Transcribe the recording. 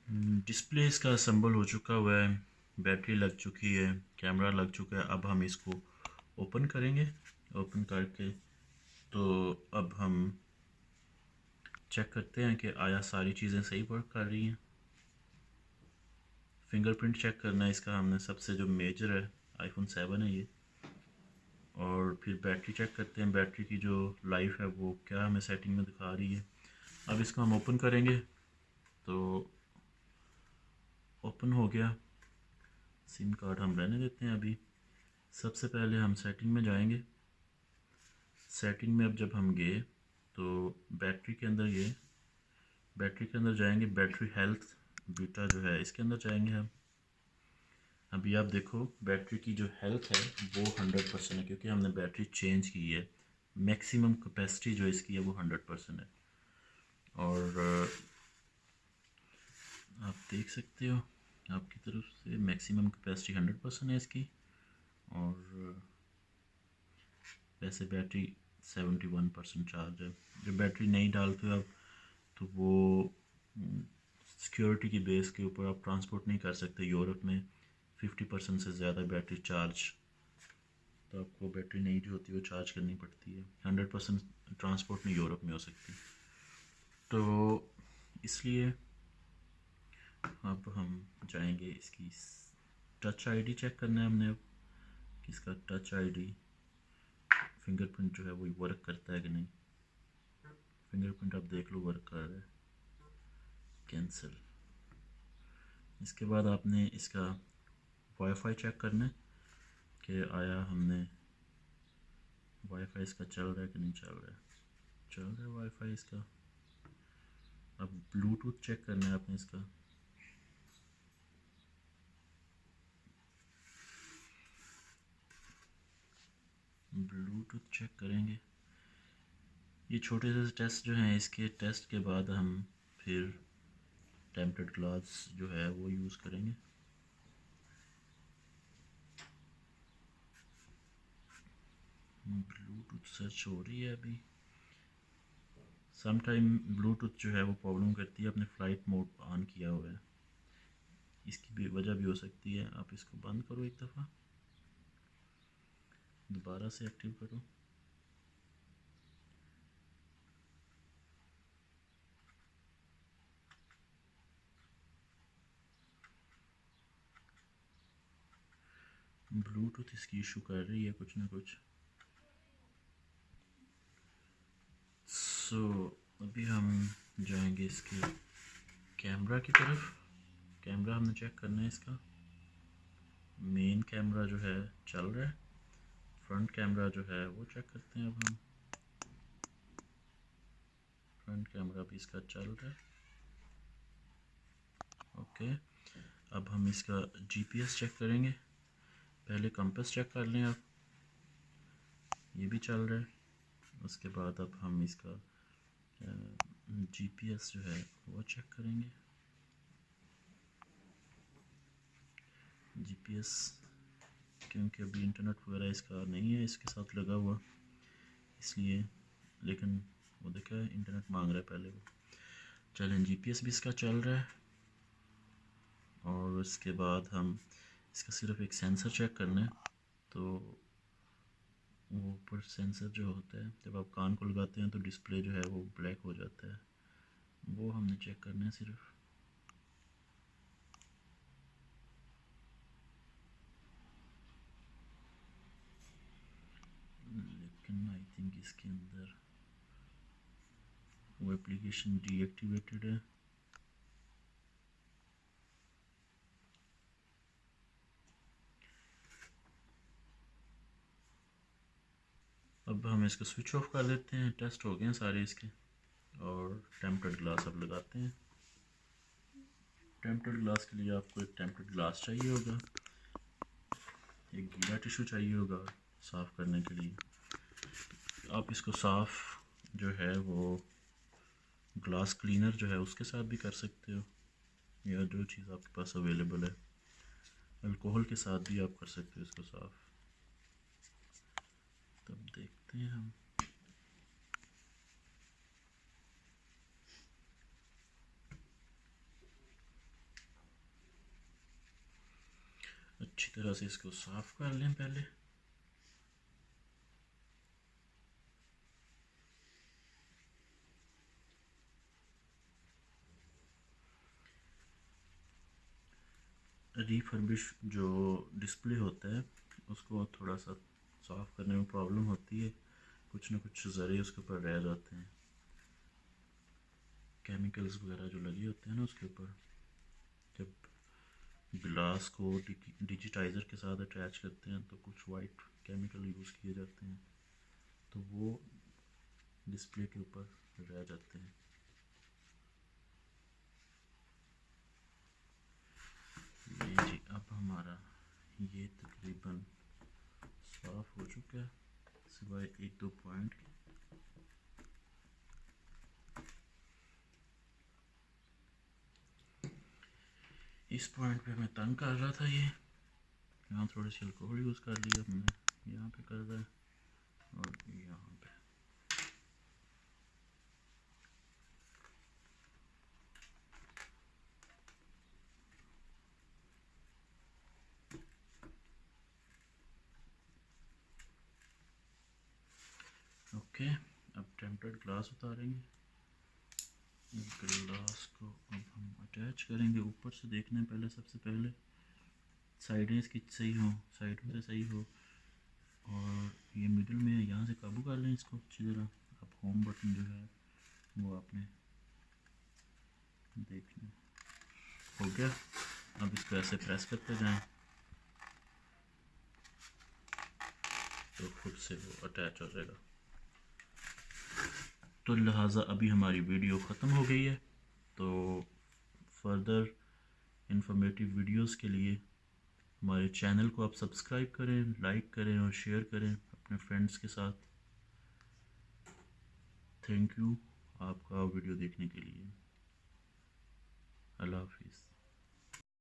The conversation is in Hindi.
डिस्प्ले इसका असम्बल हो चुका हुआ है, बैटरी लग चुकी है, कैमरा लग चुका है। अब हम इसको ओपन करेंगे। ओपन करके तो अब हम चेक करते हैं कि आया सारी चीज़ें सही वर्क कर रही हैं। फिंगरप्रिंट चेक करना है इसका हमने, सबसे जो मेजर है आईफोन 7 है ये। और फिर बैटरी चेक करते हैं, बैटरी की जो लाइफ है वो क्या हमें सेटिंग में दिखा रही है। अब इसको हम ओपन करेंगे तो ओपन हो गया। सिम कार्ड हम रहने देते हैं अभी। सबसे पहले हम सेटिंग में जाएंगे। सेटिंग में अब जब हम गए तो बैटरी के अंदर गए, बैटरी के अंदर जाएंगे, बैटरी हेल्थ बीटा जो है इसके अंदर जाएंगे हम। अभी आप देखो बैटरी की जो हेल्थ है वो 100% है, क्योंकि हमने बैटरी चेंज की है। मैक्सिमम कैपेसिटी जो इसकी है वो 100% है। और आप देख सकते हो आपकी तरफ से मैक्सिमम कैपेसिटी 100% है इसकी। और वैसे बैटरी 71% चार्ज है। जो बैटरी नहीं डालते हो आप तो वो सिक्योरिटी की बेस के ऊपर आप ट्रांसपोर्ट नहीं कर सकते यूरोप में। 50% से ज़्यादा बैटरी चार्ज, तो आपको बैटरी नहीं जो होती वो चार्ज करनी पड़ती है। 100% ट्रांसपोर्ट नहीं यूरोप में हो सकती। तो इसलिए अब हम जाएंगे, इसकी टच आईडी चेक करना है हमने। अब इसका टच आईडी फिंगरप्रिंट जो है वो वर्क करता है कि नहीं। फिंगरप्रिंट आप देख लो वर्क कर रहा है। कैंसिल। इसके बाद आपने इसका वाईफाई चेक करना है कि आया हमने वाईफाई इसका चल रहा है कि नहीं चल रहा है। चल रहा है वाईफाई इसका। अब ब्लूटूथ चेक करना है आपने इसका। ब्लूटूथ चेक करेंगे। ये छोटे से टेस्ट जो हैं, इसके टेस्ट के बाद हम फिर टेम्परेट ग्लास जो है वो यूज़ करेंगे। ब्लूटूथ सर्च हो रही है अभी। सम टाइम ब्लूटूथ जो है वो प्रॉब्लम करती है। अपने फ़्लाइट मोड ऑन किया हुआ है, इसकी भी वजह भी हो सकती है। आप इसको बंद करो एक दफ़ा, दोबारा से एक्टिव करो। ब्लूटूथ इसकी इशू कर रही है कुछ ना कुछ। सो अभी हम जाएंगे इसके कैमरा की तरफ। कैमरा हमने चेक करना है इसका। मेन कैमरा जो है चल रहा है। फ्रंट कैमरा जो है वो चेक करते हैं अब हम। फ्रंट कैमरा भी इसका चल रहा है। ओके, अब हम इसका जीपीएस चेक करेंगे। पहले कंपास चेक कर लें आप, ये भी चल रहा है। उसके बाद अब हम इसका जीपीएस जो है वो चेक करेंगे। जीपीएस क्योंकि अभी इंटरनेट वगैरह इसका नहीं है इसके साथ लगा हुआ, इसलिए। लेकिन वो देखा है इंटरनेट मांग रहा है पहले वो। चलें, जीपीएस भी इसका चल रहा है। और उसके बाद हम इसका सिर्फ एक सेंसर चेक करना है। तो वो ऊपर सेंसर जो होता है, जब आप कान को लगाते हैं तो डिस्प्ले जो है वो ब्लैक हो जाता है, वो हमने चेक करना है सिर्फ। लेकिन आई थिंक इसके अंदर वो एप्लीकेशन डीएक्टिवेटेड है। अब हम इसको स्विच ऑफ कर देते हैं। टेस्ट हो गए हैं सारे इसके। और टेम्परेट ग्लास अब लगाते हैं। टेम्परेट ग्लास के लिए आपको एक टेम्परेट ग्लास चाहिए होगा, एक गीला टिश्यू चाहिए होगा साफ़ करने के लिए। आप इसको साफ़ जो है वो ग्लास क्लीनर जो है उसके साथ भी कर सकते हो, या जो चीज़ आपके पास अवेलेबल है। अल्कोहल के साथ भी आप कर सकते हो इसको साफ़। तब देखते हैं हम। अच्छी तरह से इसको साफ कर लें पहले। रीफर्बिश जो डिस्प्ले होता है उसको थोड़ा सा साफ करने में प्रॉब्लम होती है, कुछ ना कुछ ज़रे उसके ऊपर रह जाते हैं, केमिकल्स वगैरह जो लगे होते हैं ना उसके ऊपर। जब ग्लास को डिजिटाइज़र के साथ अटैच करते हैं तो कुछ वाइट केमिकल यूज़ किए जाते हैं, तो वो डिस्प्ले के ऊपर रह जाते हैं। ये जी अब हमारा ये तकरीबन साफ हो चुका है सिवाय एक दो पॉइंट के। इस पॉइंट पे मैं तंग कर रहा था, ये यहाँ थोड़ी सी अल्कोहल यूज़ कर लिया हमने, यहाँ पे कर रहा है और यहाँ पे। ओके, अब टेम्पर्ड ग्लास उतारेंगे। ग्लास को अब हम अटैच करेंगे। ऊपर से देखना है पहले, सबसे पहले साइडें इसकी सही हो, साइडों से सही हो, और ये मिडिल में यहाँ से काबू कर लें इसको अच्छी तरह। अब होम बटन जो है वो आपने देखना हो गया। अब इसको ऐसे प्रेस करते जाएं तो खुद से वो अटैच हो जाएगा। तो लिहाजा अभी हमारी वीडियो ख़त्म हो गई है। तो फर्दर इंफॉर्मेटिव वीडियोस के लिए हमारे चैनल को आप सब्सक्राइब करें, लाइक करें और शेयर करें अपने फ्रेंड्स के साथ। थैंक यू आपका वीडियो देखने के लिए। अल्लाह हाफिज़।